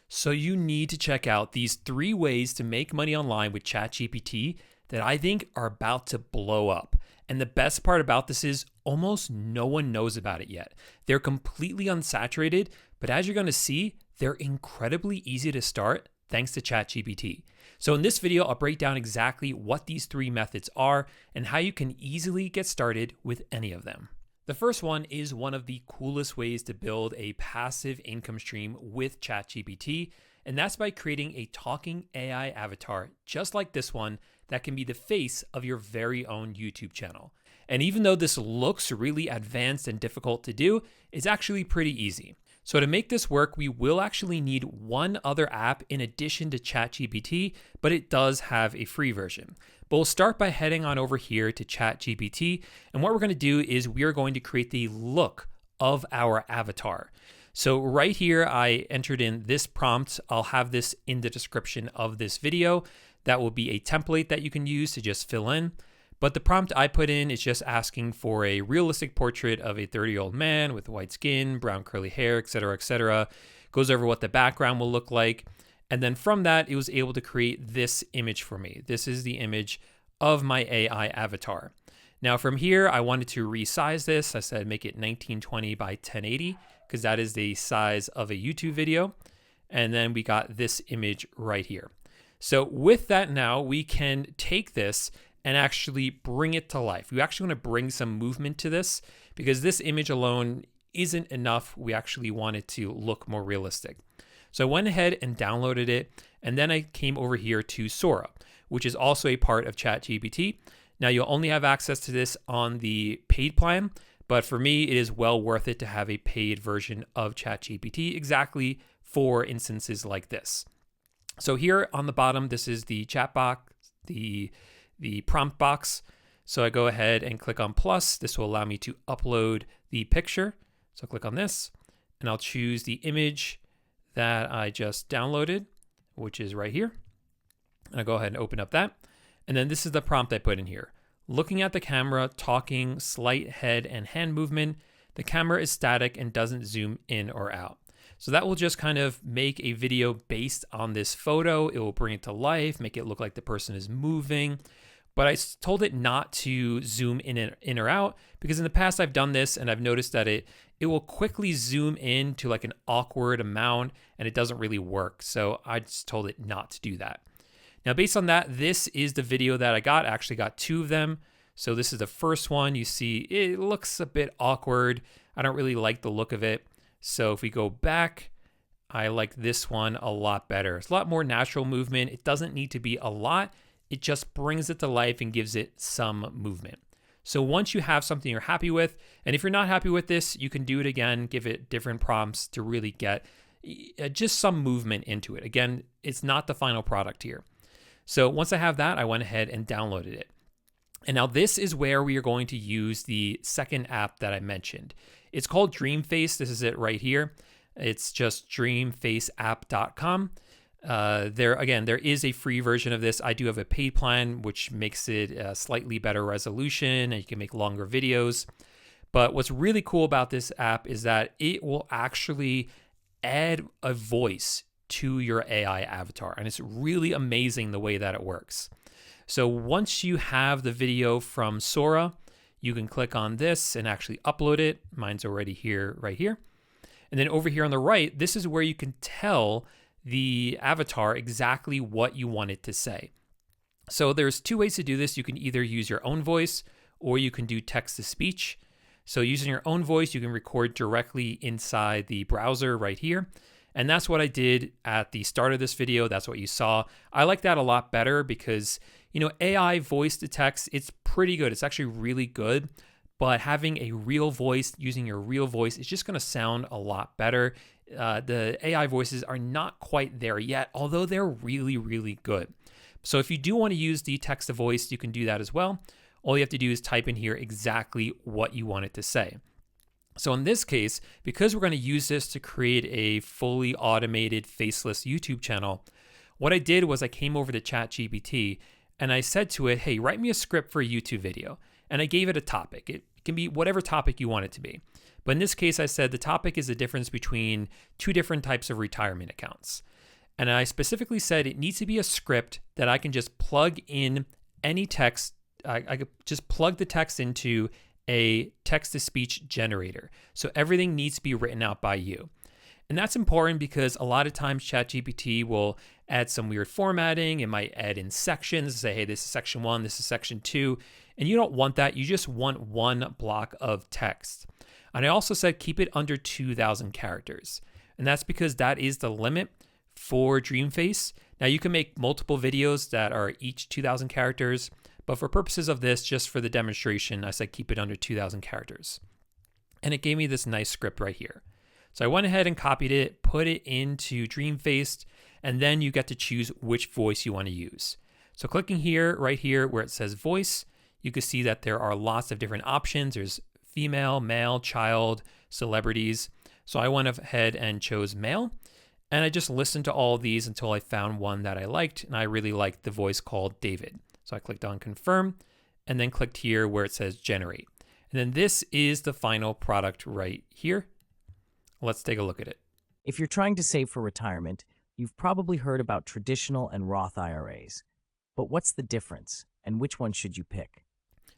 So you need to check out these 3 ways to make money online with ChatGPT that I think are about to blow up. And the best part about this is almost no one knows about it yet. They're completely unsaturated, but as you're going to see, they're incredibly easy to start thanks to ChatGPT. So in this video, I'll break down exactly what these 3 methods are and how you can easily get started with any of them. The first one is one of the coolest ways to build a passive income stream with ChatGPT, and that's by creating a talking AI avatar just like this one that can be the face of your very own YouTube channel. And even though this looks really advanced and difficult to do, it's actually pretty easy. So to make this work, we will actually need one other app in addition to ChatGPT, but it does have a free version. But we'll start by heading on over here to ChatGPT, and what we're going to do is we are going to create the look of our avatar. So right here, I entered in this prompt. I'll have this in the description of this video. That will be a template that you can use to just fill in. But the prompt I put in is just asking for a realistic portrait of a 30-year-old man with white skin, brown curly hair, etc., etc. Goes over what the background will look like. And then from that, it was able to create this image for me. This is the image of my AI avatar. Now from here, I wanted to resize this. I said make it 1920 by 1080 because that is the size of a YouTube video. And then we got this image right here. So with that now, we can take this and actually bring it to life. We actually want to bring some movement to this because this image alone isn't enough. We actually want it to look more realistic. So I went ahead and downloaded it, and then I came over here to Sora, which is also a part of ChatGPT. Now you'll only have access to this on the paid plan, but for me, it is well worth it to have a paid version of ChatGPT exactly for instances like this. So here on the bottom, this is the chat box, the prompt box. So I go ahead and click on plus. This will allow me to upload the picture. So I'll click on this and I'll choose the image that I just downloaded, which is right here. And I'll go ahead and open up that. And then this is the prompt I put in here. Looking at the camera, talking, slight head and hand movement. The camera is static and doesn't zoom in or out. So that will just kind of make a video based on this photo. It will bring it to life, make it look like the person is moving. But I told it not to zoom in or out because in the past I've done this and I've noticed that it will quickly zoom in to like an awkward amount and it doesn't really work. So I just told it not to do that. Now based on that, this is the video that I got. I actually got 2 of them. So this is the first one. You see it looks a bit awkward. I don't really like the look of it. So if we go back, I like this one a lot better. It's a lot more natural movement. It doesn't need to be a lot. It just brings it to life and gives it some movement. So once you have something you're happy with, and if you're not happy with this, you can do it again, give it different prompts to really get just some movement into it. Again, it's not the final product here. So once I have that, I went ahead and downloaded it. And now this is where we are going to use the second app that I mentioned. It's called Dreamface. This is it right here. It's just dreamfaceapp.com. There is a free version of this. I do have a paid plan, which makes it a slightly better resolution and you can make longer videos. But what's really cool about this app is that it will actually add a voice to your AI avatar. And it's really amazing the way that it works. So once you have the video from Sora, you can click on this and actually upload it. Mine's already here, right here. And then over here on the right, this is where you can tell the avatar exactly what you want it to say. So there's 2 ways to do this. You can either use your own voice or you can do text to speech. So using your own voice, you can record directly inside the browser right here. And that's what I did at the start of this video. That's what you saw. I like that a lot better because, AI voice to text, it's pretty good. It's actually really good. But having a real voice, using your real voice, is just going to sound a lot better. The AI voices are not quite there yet, although they're really, really good. So if you do want to use the text to voice, you can do that as well. All you have to do is type in here exactly what you want it to say. So in this case, because we're going to use this to create a fully automated faceless YouTube channel, what I did was I came over to ChatGPT and I said to it, hey, write me a script for a YouTube video. And I gave it a topic. It can be whatever topic you want it to be. But in this case, I said the topic is the difference between 2 different types of retirement accounts. And I specifically said it needs to be a script that I can just plug in any text. I could just plug the text into a text-to-speech generator. So everything needs to be written out by you. And that's important because a lot of times ChatGPT will add some weird formatting. It might add in sections, say, hey, this is section 1, this is section 2. And you don't want that. You just want one block of text. And I also said keep it under 2,000 characters. And that's because that is the limit for Dreamface. Now you can make multiple videos that are each 2,000 characters, but for purposes of this, just for the demonstration, I said keep it under 2,000 characters. And it gave me this nice script right here. So I went ahead and copied it, put it into Dreamface, and then you get to choose which voice you want to use. So clicking here, right here where it says voice, you can see that there are lots of different options. There's female, male, child, celebrities. So I went ahead and chose male. And I just listened to all of these until I found one that I liked, and I really liked the voice called David. So I clicked on confirm and then clicked here where it says generate. And then this is the final product right here. Let's take a look at it. If you're trying to save for retirement, you've probably heard about traditional and Roth IRAs. But what's the difference, and which one should you pick?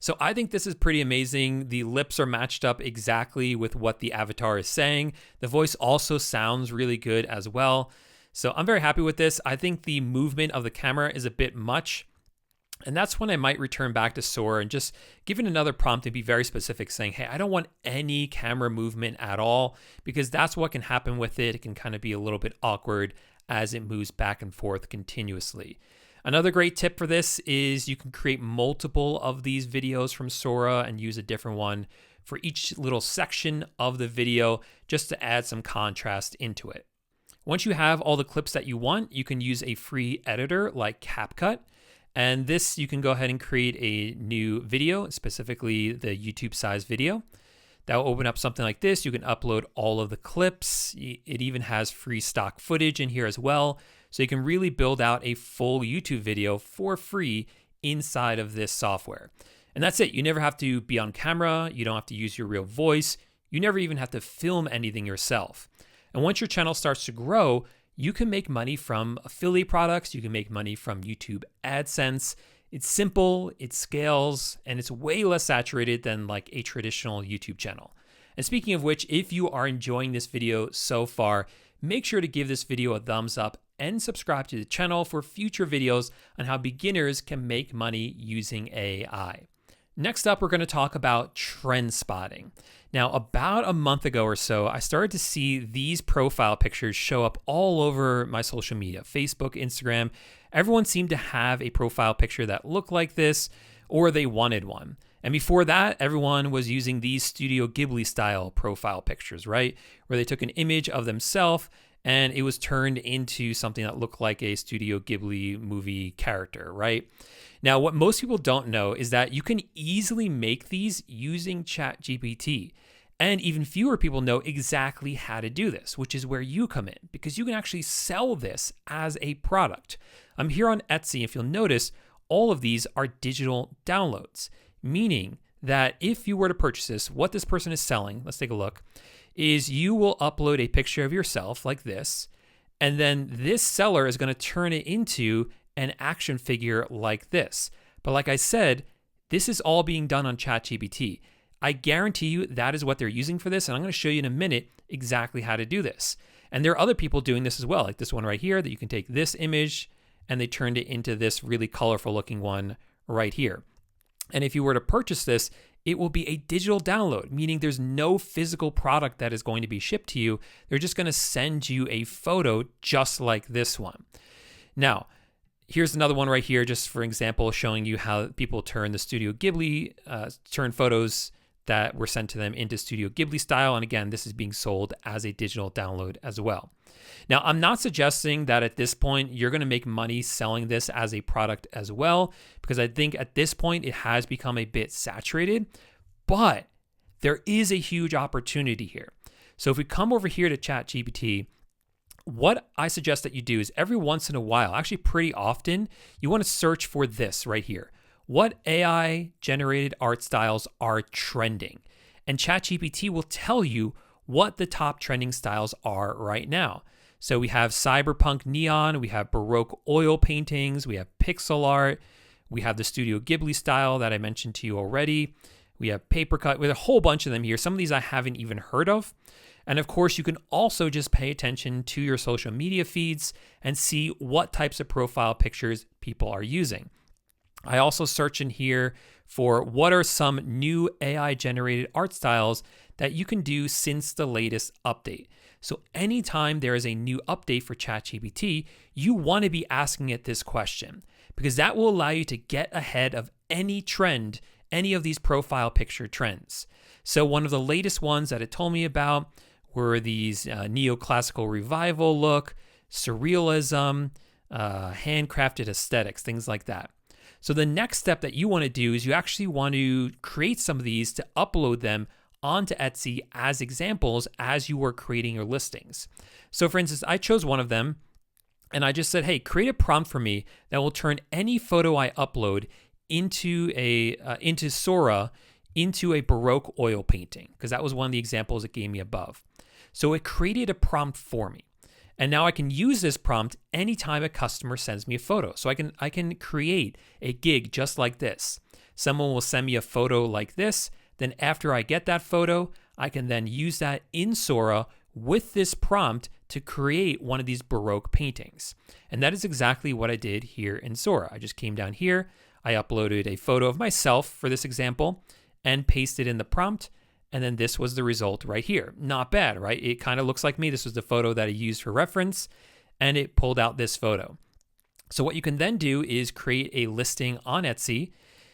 So I think this is pretty amazing. The lips are matched up exactly with what the avatar is saying. The voice also sounds really good as well. So I'm very happy with this. I think the movement of the camera is a bit much. And that's when I might return back to Sora and just give it another prompt and be very specific, saying, hey, I don't want any camera movement at all, because that's what can happen with it. It can kind of be a little bit awkward as it moves back and forth continuously. Another great tip for this is you can create multiple of these videos from Sora and use a different one for each little section of the video just to add some contrast into it. Once you have all the clips that you want, you can use a free editor like CapCut. And this, you can go ahead and create a new video, specifically the YouTube size video. That will open up something like this. You can upload all of the clips. It even has free stock footage in here as well. So you can really build out a full YouTube video for free inside of this software. And that's it. You never have to be on camera. You don't have to use your real voice. You never even have to film anything yourself. And once your channel starts to grow, you can make money from affiliate products. You can make money from YouTube AdSense. It's simple, it scales, and it's way less saturated than like a traditional YouTube channel. And speaking of which, if you are enjoying this video so far, make sure to give this video a thumbs up and subscribe to the channel for future videos on how beginners can make money using AI. Next up, we're going to talk about trend spotting. Now, about a month ago or so, I started to see these profile pictures show up all over my social media, Facebook, Instagram. Everyone seemed to have a profile picture that looked like this, or they wanted one. And before that, everyone was using these Studio Ghibli style profile pictures, right? Where they took an image of themselves and it was turned into something that looked like a Studio Ghibli movie character, right? Now, what most people don't know is that you can easily make these using ChatGPT. And even fewer people know exactly how to do this, which is where you come in, because you can actually sell this as a product. I'm here on Etsy. If you'll notice, all of these are digital downloads, meaning that if you were to purchase this, what this person is selling, let's take a look, is you will upload a picture of yourself like this, and then this seller is going to turn it into an action figure like this. But like I said, this is all being done on ChatGPT. I guarantee you that is what they're using for this, and I'm going to show you in a minute exactly how to do this. And there are other people doing this as well, like this one right here, that you can take this image and they turned it into this really colorful looking one right here. And if you were to purchase this, it will be a digital download, meaning there's no physical product that is going to be shipped to you. They're just going to send you a photo just like this one. Now, here's another one right here, just for example, showing you how people turn the Studio Ghibli, turn photos that were sent to them into Studio Ghibli style. And again, this is being sold as a digital download as well. Now, I'm not suggesting that at this point you're going to make money selling this as a product as well, because I think at this point it has become a bit saturated, but there is a huge opportunity here. So if we come over here to ChatGPT, what I suggest that you do is every once in a while, actually pretty often, you want to search for this right here. What AI generated art styles are trending? And ChatGPT will tell you what the top trending styles are right now. So we have cyberpunk neon, we have Baroque oil paintings, we have pixel art, we have the Studio Ghibli style that I mentioned to you already. We have paper cut, with a whole bunch of them here. Some of these I haven't even heard of. And of course, you can also just pay attention to your social media feeds and see what types of profile pictures people are using. I also search in here for what are some new AI generated art styles that you can do since the latest update. So anytime there is a new update for ChatGPT, you want to be asking it this question, because that will allow you to get ahead of any trend, any of these profile picture trends. So one of the latest ones that it told me about were these neoclassical revival look, surrealism, handcrafted aesthetics, things like that. So the next step that you want to do is you actually want to create some of these to upload them onto Etsy as examples as you were creating your listings. So for instance, I chose one of them and I just said, hey, create a prompt for me that will turn any photo I upload into Sora into a Baroque oil painting, because that was one of the examples it gave me above. So it created a prompt for me. And now I can use this prompt anytime a customer sends me a photo. So I can create a gig just like this. Someone will send me a photo like this. Then after I get that photo, I can then use that in Sora with this prompt to create one of these Baroque paintings. And that is exactly what I did here in Sora. I just came down here, I uploaded a photo of myself for this example and pasted in the prompt. And then this was the result right here. Not bad, right? It kind of looks like me. This was the photo that I used for reference, and it pulled out this photo. So what you can then do is create a listing on Etsy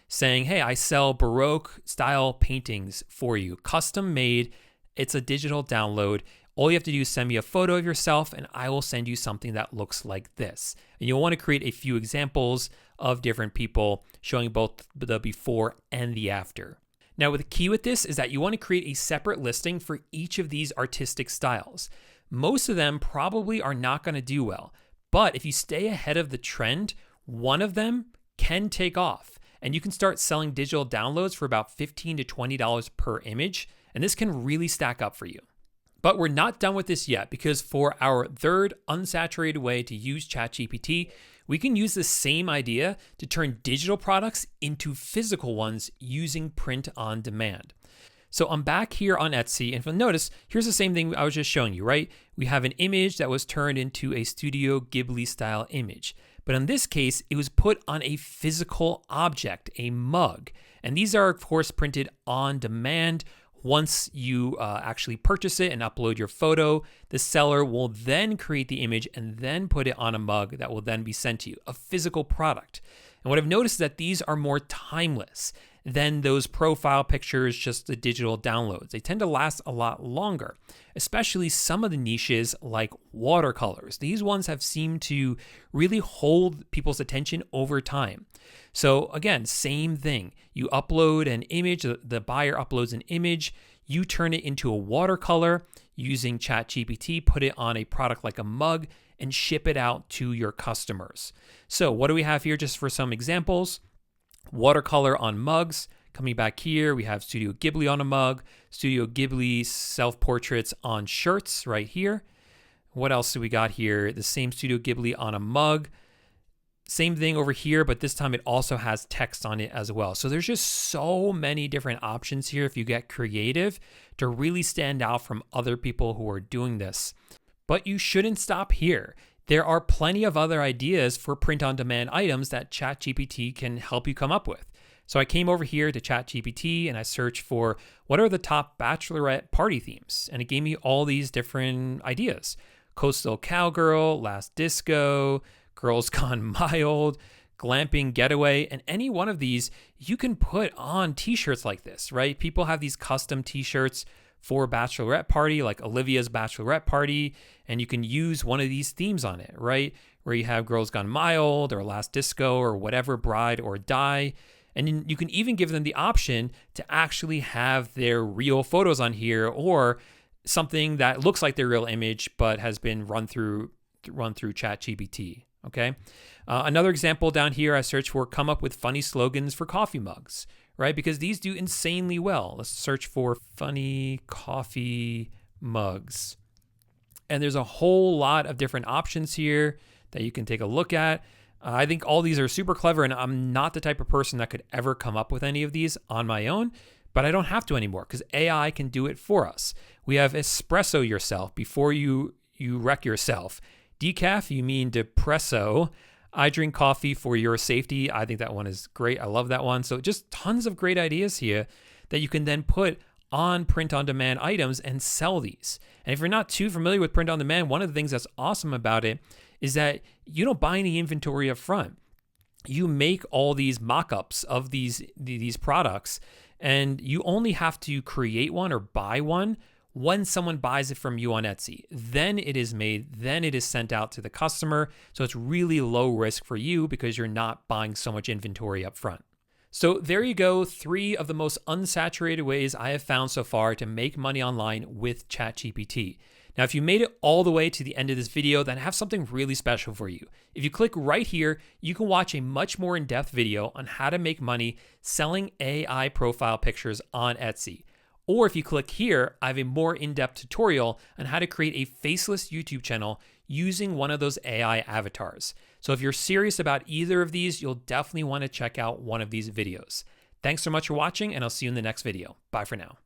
saying, hey, I sell Baroque style paintings for you, custom made. It's a digital download. All you have to do is send me a photo of yourself and I will send you something that looks like this. And you'll want to create a few examples of different people showing both the before and the after. Now, the key with this is that you want to create a separate listing for each of these artistic styles. Most of them probably are not going to do well, but if you stay ahead of the trend, one of them can take off, and you can start selling digital downloads for about $15 to $20 per image, and this can really stack up for you. But we're not done with this yet, because for our third unsaturated way to use ChatGPT, we can use the same idea to turn digital products into physical ones using print on demand. So I'm back here on Etsy, and if you'll notice, here's the same thing I was just showing you, right? We have an image that was turned into a Studio Ghibli style image. But in this case, it was put on a physical object, a mug. And these are, of course, printed on demand. Once you actually purchase it and upload your photo, the seller will then create the image and then put it on a mug that will then be sent to you, a physical product. And what I've noticed is that these are more timeless than those profile pictures, just the digital downloads. They tend to last a lot longer, especially some of the niches like watercolors. These ones have seemed to really hold people's attention over time. So again, same thing. You upload an image, the buyer uploads an image, you turn it into a watercolor using ChatGPT, put it on a product like a mug, and ship it out to your customers. So what do we have here just for some examples? Watercolor on mugs. Coming back here, we have Studio Ghibli on a mug, Studio Ghibli self-portraits on shirts right here. What else do we got here? The same Studio Ghibli on a mug. Same thing over here, but this time it also has text on it as well. So there's just so many different options here if you get creative to really stand out from other people who are doing this. But you shouldn't stop here. There are plenty of other ideas for print-on-demand items that ChatGPT can help you come up with. So I came over here to ChatGPT and I searched for what are the top bachelorette party themes, and it gave me all these different ideas. Coastal Cowgirl, Last Disco, Girls Gone Mild, Glamping Getaway, and any one of these you can put on t-shirts like this, right? People have these custom t-shirts for bachelorette party, like Olivia's bachelorette party, and you can use one of these themes on it, right? Where you have Girls Gone Mild or Last Disco or whatever, Bride or Die. And you can even give them the option to actually have their real photos on here, or something that looks like their real image but has been run through ChatGPT. Okay. Another example down here, I searched for come up with funny slogans for coffee mugs, right? Because these do insanely well. Let's search for funny coffee mugs. And there's a whole lot of different options here that you can take a look at. I think all these are super clever, and I'm not the type of person that could ever come up with any of these on my own, but I don't have to anymore because AI can do it for us. We have espresso yourself before you wreck yourself. Decaf, you mean depresso. I drink coffee for your safety. I think that one is great. I love that one. So just tons of great ideas here that you can then put on print-on-demand items and sell these. And if you're not too familiar with print-on-demand, one of the things that's awesome about it is that you don't buy any inventory up front. You make all these mock-ups of these products, and you only have to create one or buy one when someone buys it from you on Etsy. Then it is made, then it is sent out to the customer. So it's really low risk for you because you're not buying so much inventory up front. So there you go, 3 of the most unsaturated ways I have found so far to make money online with ChatGPT. Now, if you made it all the way to the end of this video, then I have something really special for you. If you click right here, you can watch a much more in-depth video on how to make money selling AI profile pictures on Etsy. Or if you click here, I have a more in-depth tutorial on how to create a faceless YouTube channel using one of those AI avatars. So if you're serious about either of these, you'll definitely want to check out one of these videos. Thanks so much for watching, and I'll see you in the next video. Bye for now.